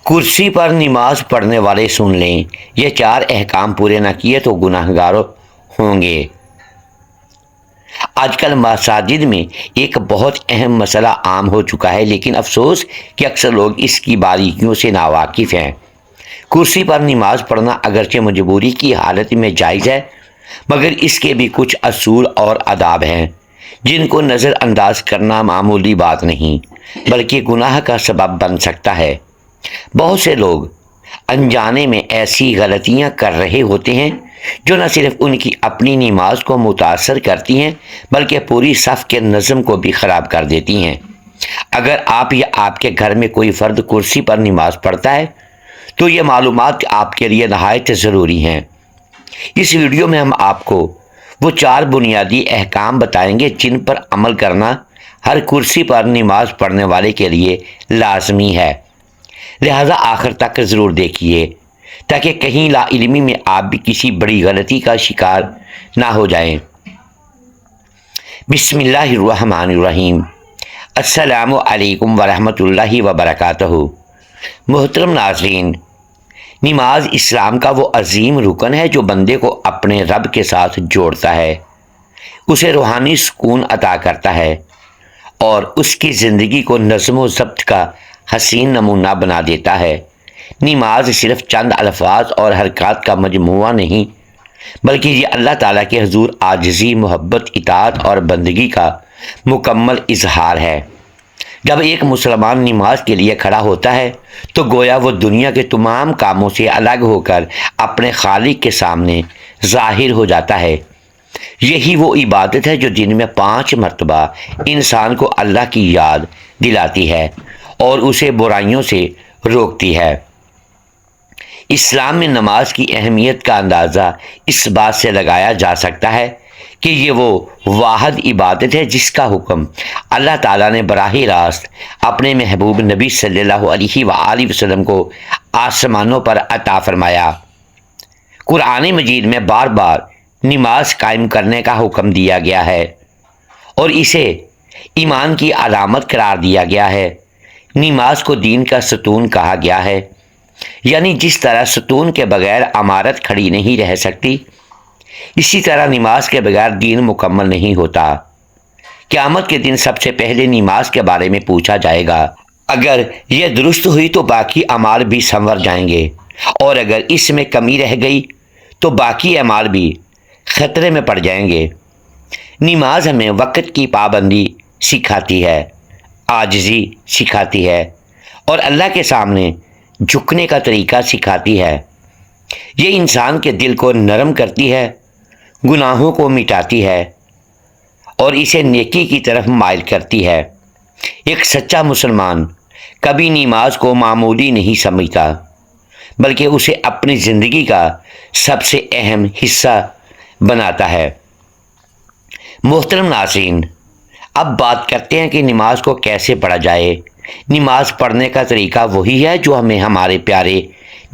کرسی پر نماز پڑھنے والے سن لیں، یہ 4 احکام پورے نہ کیے تو گناہگار ہوں گے۔ آج کل مساجد میں ایک بہت اہم مسئلہ عام ہو چکا ہے، لیکن افسوس کہ اکثر لوگ اس کی باریکیوں سے ناواقف ہیں۔ کرسی پر نماز پڑھنا اگرچہ مجبوری کی حالت میں جائز ہے، مگر اس کے بھی کچھ اصول اور آداب ہیں جن کو نظر انداز کرنا معمولی بات نہیں بلکہ گناہ کا سبب بن سکتا ہے۔ بہت سے لوگ انجانے میں ایسی غلطیاں کر رہے ہوتے ہیں جو نہ صرف ان کی اپنی نماز کو متاثر کرتی ہیں بلکہ پوری صف کے نظم کو بھی خراب کر دیتی ہیں۔ اگر آپ یا آپ کے گھر میں کوئی فرد کرسی پر نماز پڑھتا ہے تو یہ معلومات آپ کے لیے نہایت ضروری ہیں۔ اس ویڈیو میں ہم آپ کو وہ 4 بنیادی احکام بتائیں گے جن پر عمل کرنا ہر کرسی پر نماز پڑھنے والے کے لیے لازمی ہے، لہذا آخر تک ضرور دیکھیے تاکہ کہیں لا علمی میں آپ بھی کسی بڑی غلطی کا شکار نہ ہو جائیں۔ بسم اللہ الرحمن الرحیم۔ السلام علیکم ورحمۃ اللہ وبرکاتہ۔ محترم ناظرین، نماز اسلام کا وہ عظیم رکن ہے جو بندے کو اپنے رب کے ساتھ جوڑتا ہے، اسے روحانی سکون عطا کرتا ہے اور اس کی زندگی کو نظم و ضبط کا حسین نمونہ بنا دیتا ہے۔ نماز صرف چند الفاظ اور حرکات کا مجموعہ نہیں بلکہ یہ اللہ تعالیٰ کے حضور عاجزی، محبت، اطاعت اور بندگی کا مکمل اظہار ہے۔ جب ایک مسلمان نماز کے لیے کھڑا ہوتا ہے تو گویا وہ دنیا کے تمام کاموں سے الگ ہو کر اپنے خالق کے سامنے ظاہر ہو جاتا ہے۔ یہی وہ عبادت ہے جو دن میں 5 مرتبہ انسان کو اللہ کی یاد دلاتی ہے اور اسے برائیوں سے روکتی ہے۔ اسلام میں نماز کی اہمیت کا اندازہ اس بات سے لگایا جا سکتا ہے کہ یہ وہ واحد عبادت ہے جس کا حکم اللہ تعالیٰ نے براہ راست اپنے محبوب نبی صلی اللہ علیہ وآلہ وسلم کو آسمانوں پر عطا فرمایا۔ قرآن مجید میں بار بار نماز قائم کرنے کا حکم دیا گیا ہے اور اسے ایمان کی علامت قرار دیا گیا ہے۔ نماز کو دین کا ستون کہا گیا ہے، یعنی جس طرح ستون کے بغیر عمارت کھڑی نہیں رہ سکتی، اسی طرح نماز کے بغیر دین مکمل نہیں ہوتا۔ قیامت کے دن سب سے پہلے نماز کے بارے میں پوچھا جائے گا۔ اگر یہ درست ہوئی تو باقی اعمال بھی سنور جائیں گے، اور اگر اس میں کمی رہ گئی تو باقی اعمال بھی خطرے میں پڑ جائیں گے۔ نماز ہمیں وقت کی پابندی سکھاتی ہے، عاجزی سکھاتی ہے اور اللہ کے سامنے جھکنے کا طریقہ سکھاتی ہے۔ یہ انسان کے دل کو نرم کرتی ہے، گناہوں کو مٹاتی ہے اور اسے نیکی کی طرف مائل کرتی ہے۔ ایک سچا مسلمان کبھی نماز کو معمولی نہیں سمجھتا بلکہ اسے اپنی زندگی کا سب سے اہم حصہ بناتا ہے۔ محترم ناظرین، اب بات کرتے ہیں کہ نماز کو کیسے پڑھا جائے۔ نماز پڑھنے کا طریقہ وہی ہے جو ہمیں ہمارے پیارے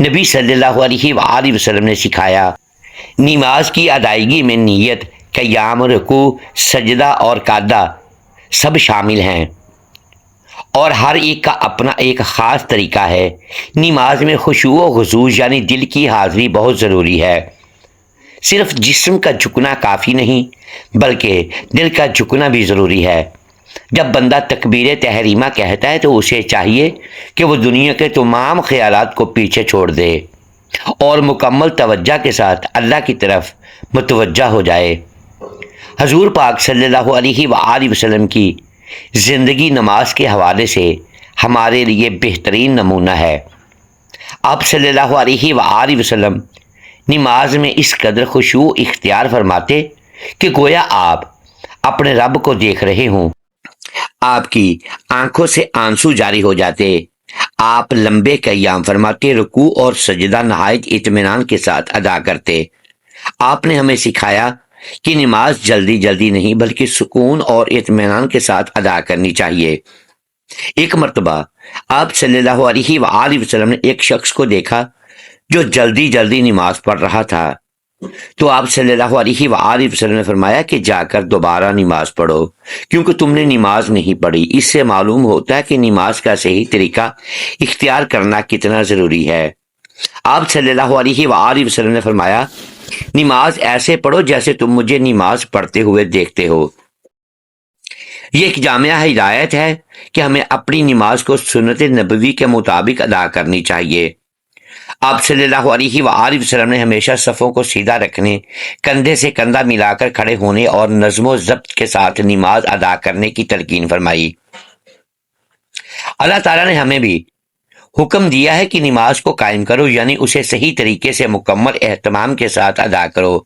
نبی صلی اللہ علیہ وآلہ وسلم نے سکھایا۔ نماز کی ادائیگی میں نیت، قیام، رکوع، سجدہ اور قعدہ سب شامل ہیں اور ہر ایک کا اپنا ایک خاص طریقہ ہے۔ نماز میں خشوع و خضوع یعنی دل کی حاضری بہت ضروری ہے۔ صرف جسم کا جھکنا کافی نہیں بلکہ دل کا جھکنا بھی ضروری ہے۔ جب بندہ تکبیر تحریمہ کہتا ہے تو اسے چاہیے کہ وہ دنیا کے تمام خیالات کو پیچھے چھوڑ دے اور مکمل توجہ کے ساتھ اللہ کی طرف متوجہ ہو جائے۔ حضور پاک صلی اللہ علیہ وآلہ وسلم کی زندگی نماز کے حوالے سے ہمارے لیے بہترین نمونہ ہے۔ آپ صلی اللہ علیہ وآلہ وسلم نماز میں اس قدر خشوع اختیار فرماتے کہ گویا آپ اپنے رب کو دیکھ رہے ہوں۔ آپ کی آنکھوں سے آنسو جاری ہو جاتے۔ آپ لمبے قیام فرماتے، رکوع اور سجدہ نہایت اطمینان کے ساتھ ادا کرتے۔ آپ نے ہمیں سکھایا کہ نماز جلدی جلدی نہیں بلکہ سکون اور اطمینان کے ساتھ ادا کرنی چاہیے۔ ایک مرتبہ آپ صلی اللہ علیہ وآلہ وسلم نے ایک شخص کو دیکھا جو جلدی جلدی نماز پڑھ رہا تھا۔ تو آپ صلی اللہ علیہ وآلہ وسلم نے فرمایا کہ جا کر دوبارہ نماز پڑھو، کیونکہ تم نے نماز نہیں پڑھی۔ اس سے معلوم ہوتا ہے کہ نماز کا صحیح طریقہ اختیار کرنا کتنا ضروری ہے۔ آپ صلی اللہ علیہ وآلہ وسلم نے فرمایا، نماز ایسے پڑھو جیسے تم مجھے نماز پڑھتے ہوئے دیکھتے ہو۔ یہ ایک جامعہ ہدایت ہے کہ ہمیں اپنی نماز کو سنت نبوی کے مطابق ادا کرنی چاہیے۔ آپ صلی اللہ علیہ وآلہ وسلم نے ہمیشہ صفوں کو سیدھا رکھنے، کندھے سے کندھا ملا کر کھڑے ہونے اور نظم و ضبط کے ساتھ نماز ادا کرنے کی تلقین فرمائی۔ اللہ تعالیٰ نے ہمیں بھی حکم دیا ہے کہ نماز کو قائم کرو، یعنی اسے صحیح طریقے سے مکمل اہتمام کے ساتھ ادا کرو۔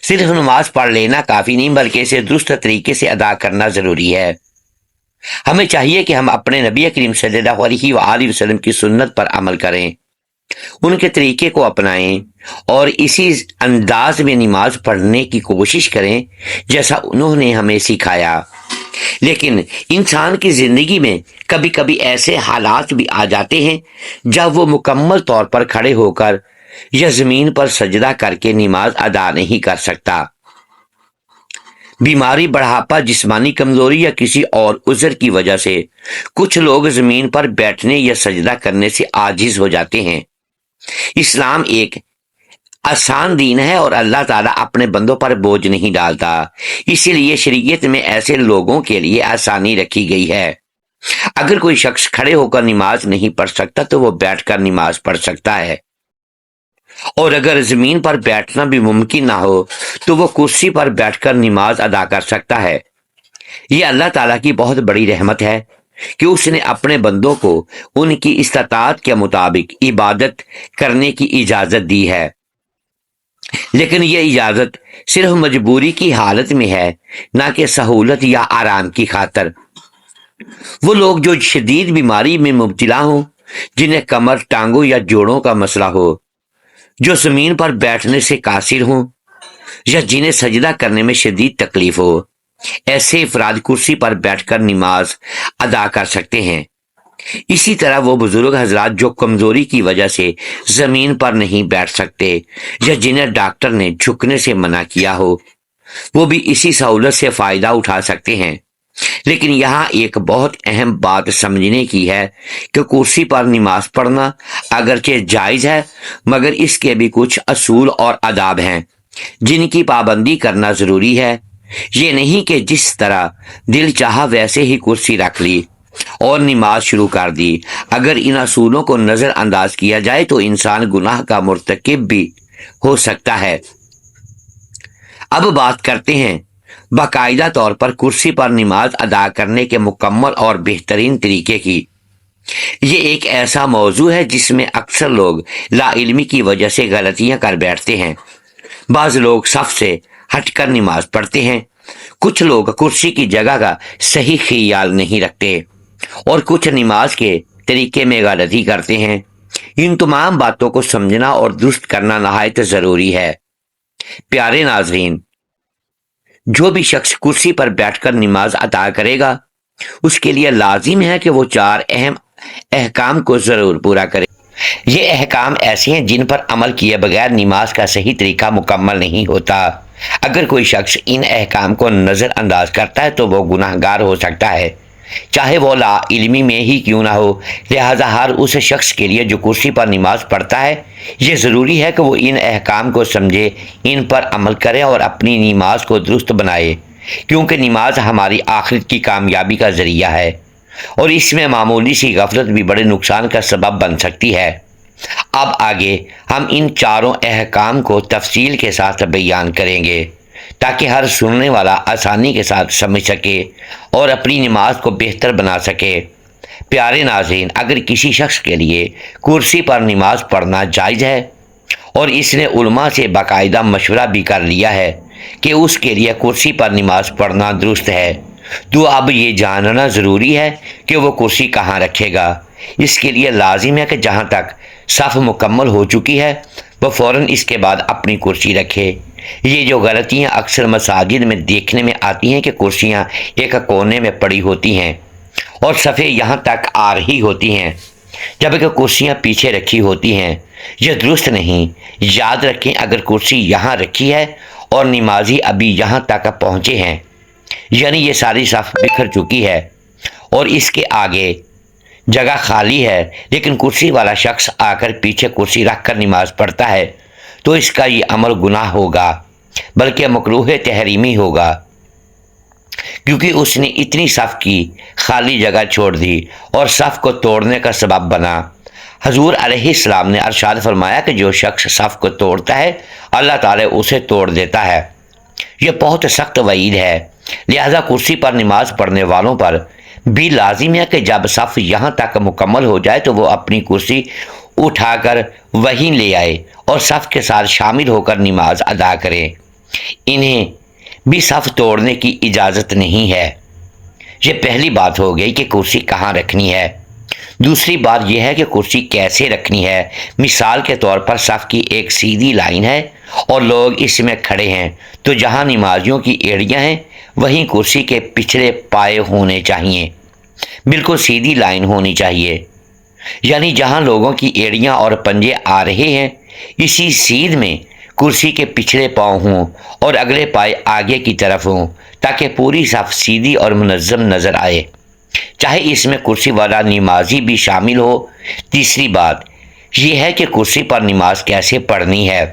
صرف نماز پڑھ لینا کافی نہیں، بلکہ اسے درست طریقے سے ادا کرنا ضروری ہے۔ ہمیں چاہیے کہ ہم اپنے نبی کریم صلی اللہ علیہ وآلہ وسلم کی سنت پر عمل کریں، ان کے طریقے کو اپنائیں اور اسی انداز میں نماز پڑھنے کی کوشش کریں جیسا انہوں نے ہمیں سکھایا۔ لیکن انسان کی زندگی میں کبھی کبھی ایسے حالات بھی آ جاتے ہیں جب وہ مکمل طور پر کھڑے ہو کر یا زمین پر سجدہ کر کے نماز ادا نہیں کر سکتا۔ بیماری، بڑھاپا، جسمانی کمزوری یا کسی اور عذر کی وجہ سے کچھ لوگ زمین پر بیٹھنے یا سجدہ کرنے سے عاجز ہو جاتے ہیں۔ اسلام ایک آسان دین ہے اور اللہ تعالیٰ اپنے بندوں پر بوجھ نہیں ڈالتا، اسی لیے شریعت میں ایسے لوگوں کے لیے آسانی رکھی گئی ہے۔ اگر کوئی شخص کھڑے ہو کر نماز نہیں پڑھ سکتا تو وہ بیٹھ کر نماز پڑھ سکتا ہے، اور اگر زمین پر بیٹھنا بھی ممکن نہ ہو تو وہ کرسی پر بیٹھ کر نماز ادا کر سکتا ہے۔ یہ اللہ تعالیٰ کی بہت بڑی رحمت ہے کہ اس نے اپنے بندوں کو ان کی استطاعت کے مطابق عبادت کرنے کی اجازت دی ہے، لیکن یہ اجازت صرف مجبوری کی حالت میں ہے، نہ کہ سہولت یا آرام کی خاطر۔ وہ لوگ جو شدید بیماری میں مبتلا ہوں، جنہیں کمر، ٹانگوں یا جوڑوں کا مسئلہ ہو، جو زمین پر بیٹھنے سے قاصر ہوں یا جنہیں سجدہ کرنے میں شدید تکلیف ہو، ایسے افراد کرسی پر بیٹھ کر نماز ادا کر سکتے ہیں۔ اسی طرح وہ بزرگ حضرات جو کمزوری کی وجہ سے زمین پر نہیں بیٹھ سکتے یا جنہیں ڈاکٹر نے جھکنے سے منع کیا ہو، وہ بھی اسی سہولت سے فائدہ اٹھا سکتے ہیں۔ لیکن یہاں ایک بہت اہم بات سمجھنے کی ہے کہ کرسی پر نماز پڑھنا اگرچہ جائز ہے، مگر اس کے بھی کچھ اصول اور آداب ہیں جن کی پابندی کرنا ضروری ہے۔ یہ نہیں کہ جس طرح دل چاہا ویسے ہی کرسی رکھ لی اور نماز شروع کر دی۔ اگر ان اصولوں کو نظر انداز کیا جائے تو انسان گناہ کا مرتکب بھی ہو سکتا ہے۔ اب بات کرتے ہیں باقاعدہ طور پر کرسی پر نماز ادا کرنے کے مکمل اور بہترین طریقے کی۔ یہ ایک ایسا موضوع ہے جس میں اکثر لوگ لا علمی کی وجہ سے غلطیاں کر بیٹھتے ہیں۔ بعض لوگ صف سے ہٹ کر نماز پڑھتے ہیں، کچھ لوگ کرسی کی جگہ کا صحیح خیال نہیں رکھتے، اور کچھ نماز کے طریقے میں غلطی کرتے ہیں۔ ان تمام باتوں کو سمجھنا اور درست کرنا نہایت ضروری ہے۔ پیارے ناظرین، جو بھی شخص کرسی پر بیٹھ کر نماز ادا کرے گا اس کے لیے لازم ہے کہ وہ 4 اہم احکام کو ضرور پورا کرے۔ یہ احکام ایسے ہیں جن پر عمل کیے بغیر نماز کا صحیح طریقہ مکمل نہیں ہوتا۔ اگر کوئی شخص ان احکام کو نظر انداز کرتا ہے تو وہ گناہ گار ہو سکتا ہے، چاہے وہ لا علمی میں ہی کیوں نہ ہو۔ لہذا ہر اس شخص کے لیے جو کرسی پر نماز پڑھتا ہے یہ ضروری ہے کہ وہ ان احکام کو سمجھے، ان پر عمل کرے اور اپنی نماز کو درست بنائے، کیونکہ نماز ہماری آخرت کی کامیابی کا ذریعہ ہے اور اس میں معمولی سی غفلت بھی بڑے نقصان کا سبب بن سکتی ہے۔ اب آگے ہم ان 4 احکام کو تفصیل کے ساتھ بیان کریں گے تاکہ ہر سننے والا آسانی کے ساتھ سمجھ سکے اور اپنی نماز کو بہتر بنا سکے۔ پیارے ناظرین، اگر کسی شخص کے لیے کرسی پر نماز پڑھنا جائز ہے اور اس نے علماء سے باقاعدہ مشورہ بھی کر لیا ہے کہ اس کے لیے کرسی پر نماز پڑھنا درست ہے، تو اب یہ جاننا ضروری ہے کہ وہ کرسی کہاں رکھے گا۔ اس کے لیے لازم ہے کہ جہاں تک صف مکمل ہو چکی ہے وہ فوراً اس کے بعد اپنی کرسی رکھے۔ یہ جو غلطیاں اکثر مساجد میں دیکھنے میں آتی ہیں کہ کرسیاں ایک کونے میں پڑی ہوتی ہیں اور صفیں یہاں تک آ رہی ہوتی ہیں، جبکہ کرسیاں پیچھے رکھی ہوتی ہیں، یہ درست نہیں۔ یاد رکھیں اگر کرسی یہاں رکھی ہے اور نمازی ابھی یہاں تک پہنچے ہیں، یعنی یہ ساری صف بکھر چکی ہے اور اس کے آگے جگہ خالی ہے، لیکن کرسی والا شخص آ کر پیچھے کرسی رکھ کر نماز پڑھتا ہے، تو اس کا یہ عمل گناہ ہوگا، بلکہ مکروہ تحریمی ہوگا، کیونکہ اس نے اتنی صف کی خالی جگہ چھوڑ دی اور صف کو توڑنے کا سبب بنا۔ حضور علیہ السلام نے ارشاد فرمایا کہ جو شخص صف کو توڑتا ہے اللہ تعالی اسے توڑ دیتا ہے۔ یہ بہت سخت وعید ہے، لہذا کرسی پر نماز پڑھنے والوں پر بھی لازم ہے کہ جب صف یہاں تک مکمل ہو جائے تو وہ اپنی کرسی اٹھا کر وہیں لے آئے اور صف کے ساتھ شامل ہو کر نماز ادا کریں۔ انہیں بھی صف توڑنے کی اجازت نہیں ہے۔ یہ پہلی بات ہو گئی کہ کرسی کہاں رکھنی ہے۔ دوسری بات یہ ہے کہ کرسی کیسے رکھنی ہے۔ مثال کے طور پر صف کی ایک سیدھی لائن ہے اور لوگ اس میں کھڑے ہیں، تو جہاں نمازیوں کی ایڑیاں ہیں وہیں کرسی کے پچھلے پائے ہونے چاہیے، بالکل سیدھی لائن ہونی چاہیے، یعنی جہاں لوگوں کی ایڑیاں اور پنجے آ رہے ہیں اسی سیدھ میں کرسی کے پچھلے پاؤں ہوں اور اگلے پائے آگے کی طرف ہوں، تاکہ پوری صف سیدھی اور منظم نظر آئے، چاہے اس میں کرسی والا نمازی بھی شامل ہو۔ تیسری بات یہ ہے کہ کرسی پر نماز کیسے پڑھنی ہے۔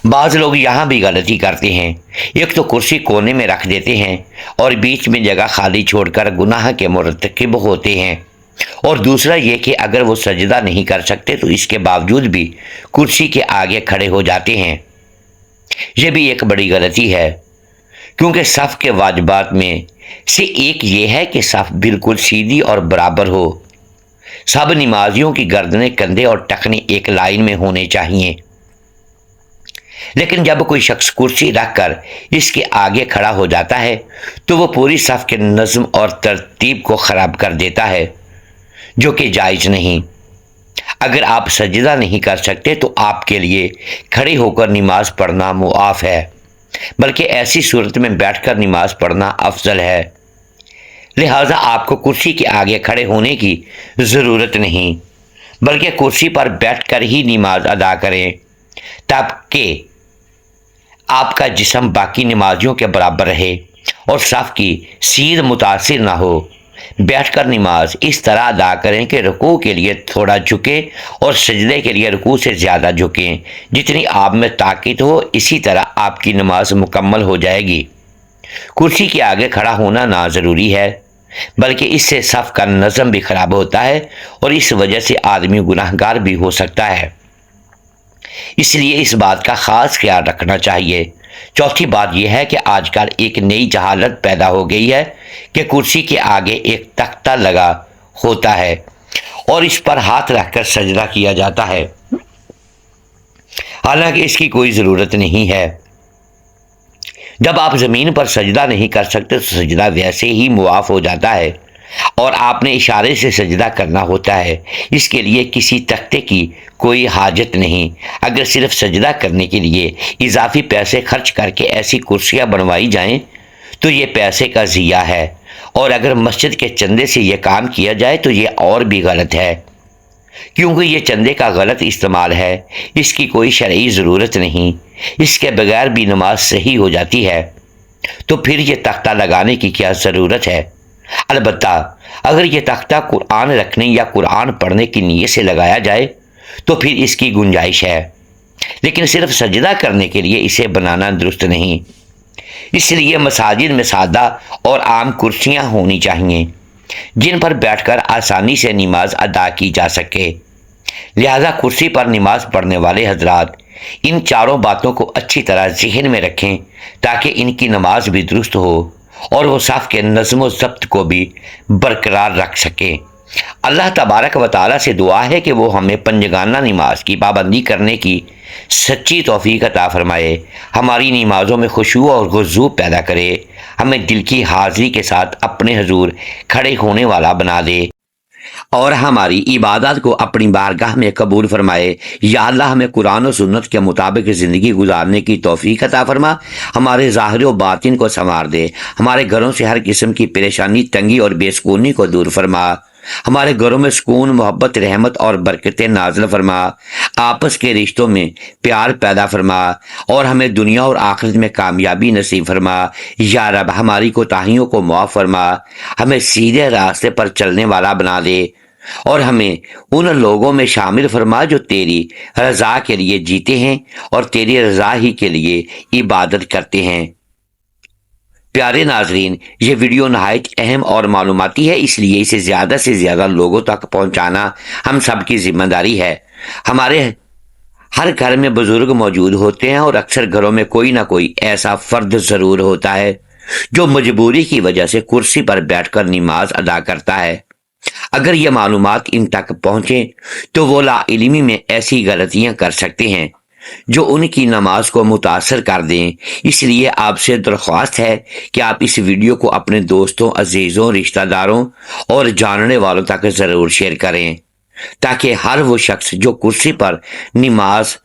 بعض لوگ یہاں بھی غلطی کرتے ہیں، ایک تو کرسی کونے میں رکھ دیتے ہیں اور بیچ میں جگہ خالی چھوڑ کر گناہ کے مرتکب ہوتے ہیں، اور دوسرا یہ کہ اگر وہ سجدہ نہیں کر سکتے تو اس کے باوجود بھی کرسی کے آگے کھڑے ہو جاتے ہیں۔ یہ بھی ایک بڑی غلطی ہے، کیونکہ صف کے واجبات میں سے ایک یہ ہے کہ صف بالکل سیدھی اور برابر ہو۔ سب نمازیوں کی گردنیں، کندھے اور ٹخنے ایک لائن میں ہونے چاہیے، لیکن جب کوئی شخص کرسی رکھ کر اس کے آگے کھڑا ہو جاتا ہے تو وہ پوری صف کے نظم اور ترتیب کو خراب کر دیتا ہے، جو کہ جائز نہیں۔ اگر آپ سجدہ نہیں کر سکتے تو آپ کے لیے کھڑے ہو کر نماز پڑھنا معاف ہے، بلکہ ایسی صورت میں بیٹھ کر نماز پڑھنا افضل ہے۔ لہٰذا آپ کو کرسی کے آگے کھڑے ہونے کی ضرورت نہیں، بلکہ کرسی پر بیٹھ کر ہی نماز ادا کریں، تاکہ آپ کا جسم باقی نمازیوں کے برابر رہے اور صف کی سیدھ متاثر نہ ہو۔ بیٹھ کر نماز اس طرح ادا کریں کہ رکوع کے لیے تھوڑا جھکیں اور سجدے کے لیے رکوع سے زیادہ جھکیں، جتنی آپ میں طاقت ہو اسی طرح آپ کی نماز مکمل ہو جائے گی۔ کرسی کے آگے کھڑا ہونا ناضروری ہے، بلکہ اس سے صف کا نظم بھی خراب ہوتا ہے اور اس وجہ سے آدمی گناہگار بھی ہو سکتا ہے، اس لیے اس بات کا خاص خیال رکھنا چاہیے۔ چوتھی بات یہ ہے کہ آج کل ایک نئی جہالت پیدا ہو گئی ہے کہ کرسی کے آگے ایک تختہ لگا ہوتا ہے اور اس پر ہاتھ رکھ کر سجدہ کیا جاتا ہے، حالانکہ اس کی کوئی ضرورت نہیں ہے۔ جب آپ زمین پر سجدہ نہیں کر سکتے تو سجدہ ویسے ہی معاف ہو جاتا ہے اور آپ نے اشارے سے سجدہ کرنا ہوتا ہے، اس کے لیے کسی تختے کی کوئی حاجت نہیں۔ اگر صرف سجدہ کرنے کے لیے اضافی پیسے خرچ کر کے ایسی کرسیاں بنوائی جائیں تو یہ پیسے کا ضیاع ہے، اور اگر مسجد کے چندے سے یہ کام کیا جائے تو یہ اور بھی غلط ہے، کیونکہ یہ چندے کا غلط استعمال ہے، اس کی کوئی شرعی ضرورت نہیں، اس کے بغیر بھی نماز صحیح ہو جاتی ہے، تو پھر یہ تختہ لگانے کی کیا ضرورت ہے؟ البتہ اگر یہ تختہ قرآن رکھنے یا قرآن پڑھنے کی نیت سے لگایا جائے تو پھر اس کی گنجائش ہے، لیکن صرف سجدہ کرنے کے لیے اسے بنانا درست نہیں۔ اس لیے مساجد میں سادہ اور عام کرسیاں ہونی چاہیے جن پر بیٹھ کر آسانی سے نماز ادا کی جا سکے۔ لہذا کرسی پر نماز پڑھنے والے حضرات ان چاروں باتوں کو اچھی طرح ذہن میں رکھیں تاکہ ان کی نماز بھی درست ہو اور وہ صف کے نظم و ضبط کو بھی برقرار رکھ سکیں۔ اللہ تبارک و تعالیٰ سے دعا ہے کہ وہ ہمیں پنجگانہ نماز کی پابندی کرنے کی سچی توفیق عطا فرمائے، ہماری نمازوں میں خشوع اور خضوع پیدا کرے، ہمیں دل کی حاضری کے ساتھ اپنے حضور کھڑے ہونے والا بنا دے اور ہماری عبادات کو اپنی بارگاہ میں قبول فرمائے۔ یا اللہ ہمیں قرآن و سنت کے مطابق زندگی گزارنے کی توفیق عطا فرما، ہمارے ظاہر و باطن کو سنوار دے، ہمارے گھروں سے ہر قسم کی پریشانی، تنگی اور بے سکونی کو دور فرما۔ ہمارے گھروں میں سکون، محبت، رحمت اور برکتیں نازل فرما، آپس کے رشتوں میں پیار پیدا فرما اور ہمیں دنیا اور آخرت میں کامیابی نصیب فرما۔ یا رب ہماری کوتاہیوں کو معاف فرما، ہمیں سیدھے راستے پر چلنے والا بنا دے اور ہمیں ان لوگوں میں شامل فرما جو تیری رضا کے لیے جیتے ہیں اور تیری رضا ہی کے لیے عبادت کرتے ہیں۔ پیارے ناظرین، یہ ویڈیو نہایت اہم اور معلوماتی ہے، اس لیے اسے زیادہ سے زیادہ لوگوں تک پہنچانا ہم سب کی ذمہ داری ہے۔ ہمارے ہر گھر میں بزرگ موجود ہوتے ہیں اور اکثر گھروں میں کوئی نہ کوئی ایسا فرد ضرور ہوتا ہے جو مجبوری کی وجہ سے کرسی پر بیٹھ کر نماز ادا کرتا ہے۔ اگر یہ معلومات ان تک پہنچیں تو وہ لا علمی میں ایسی غلطیاں کر سکتے ہیں جو ان کی نماز کو متاثر کر دیں۔ اس لیے آپ سے درخواست ہے کہ آپ اس ویڈیو کو اپنے دوستوں، عزیزوں، رشتہ داروں اور جاننے والوں تک ضرور شیئر کریں تاکہ ہر وہ شخص جو کرسی پر نماز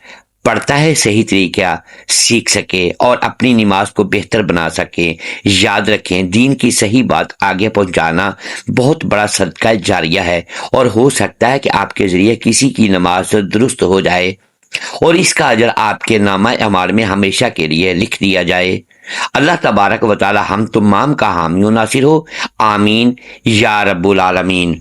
پڑھتا ہے صحیح طریقہ سیکھ سکے اور اپنی نماز کو بہتر بنا سکے۔ یاد رکھیں، دین کی صحیح بات آگے پہنچانا بہت بڑا صدقہ جاریہ ہے اور ہو سکتا ہے کہ آپ کے ذریعے کسی کی نماز درست ہو جائے اور اس کا اجر آپ کے نامہ اعمال میں ہمیشہ کے لیے لکھ دیا جائے۔ اللہ تبارک و تعالی ہم تمام کا حامی و ناصر ہو، آمین یا رب العالمین۔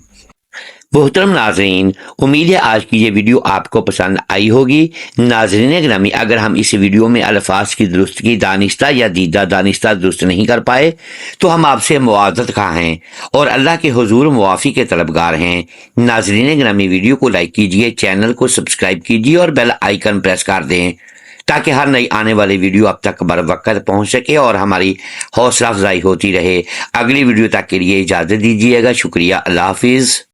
محترم ناظرین، امید ہے آج کی یہ ویڈیو آپ کو پسند آئی ہوگی۔ ناظرین گرامی، اگر ہم اس ویڈیو میں الفاظ کی درستگی دانستہ یا دیدہ دانستہ درست نہیں کر پائے تو ہم آپ سے معذرت خواہ ہیں اور اللہ کے حضور معافی کے طلبگار ہیں۔ ناظرین گرامی، ویڈیو کو لائک کیجئے، چینل کو سبسکرائب کیجئے اور بیل آئیکن پریس کر دیں تاکہ ہر نئی آنے والی ویڈیو اب تک بر وقت پہنچ سکے اور ہماری حوصلہ افزائی ہوتی رہے۔ اگلی ویڈیو تک کے لیے اجازت دیجیے گا۔ شکریہ، اللہ حافظ۔